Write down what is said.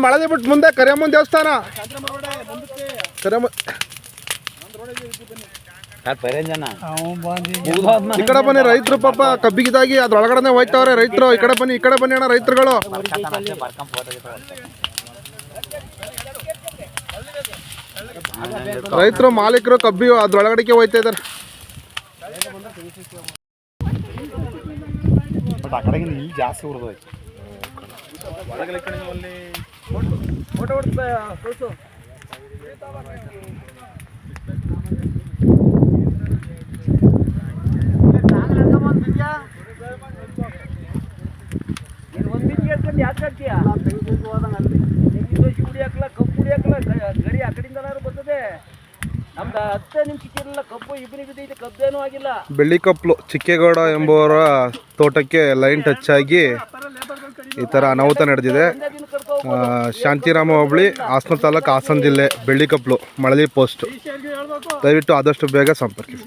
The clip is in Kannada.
ಮಳದಿ ಬಿಟ್ಟು ಮುಂದೆ ಕರಿಯಮ್ಮನ ದೇವಸ್ಥಾನ. ಈ ಕಡೆ ಬನ್ನಿ ರೈತರು, ಪಾಪ ಕಬ್ಬಿಗಿದಾಗಿ ಅದ್ರೊಳಗಡೆ ಹೋಯ್ತವ್ರೆ ರೈತರು. ಈ ಕಡೆ ಬನ್ನಿ ಅಣ್ಣ ರೈತರುಗಳು. ರೈತರು ಮಾಲೀಕರು ಕಬ್ಬಿ ಅದ್ರೊಳಗಡೆಗೆ ಹೋಯ್ತಾ ಇದಾರೆ. ಜಾಸ್ತಿ ಹೊಡೆದೋಯ್ತು. ಗರಿ ಆ ಕಡೆಯಿಂದ ಬರ್ತದೆ. ನಮ್ದು 10 ನಿಮಿಷಕ್ಕಿರಲ್ಲ ಕಬ್ಬು, ಇಬ್ಬರು ಬಿದ್ದೈತೆ, ಕಬ್ಬೇನೂ ಆಗಿಲ್ಲ. ಬೆಳ್ಳಿಕೊಪ್ಲು ಚಿಕ್ಕೇಗೌಡ ಎಂಬುವರ ತೋಟಕ್ಕೆ ಲೈನ್ ಟಚ್ ಆಗಿ ಈ ಥರ ಅನಾಹುತ ನಡೆದಿದೆ. ಶಾಂತಿರಾಮ ಹೋಬಳಿ, ಹಾಸನ ತಾಲೂಕು, ಹಾಸನ ಜಿಲ್ಲೆ, ಬೆಳ್ಳಿಕೊಪ್ಲು, ಮಳಲಿ ಪೋಸ್ಟ್. ದಯವಿಟ್ಟು ಆದಷ್ಟು ಬೇಗ ಸಂಪರ್ಕಿಸಿ.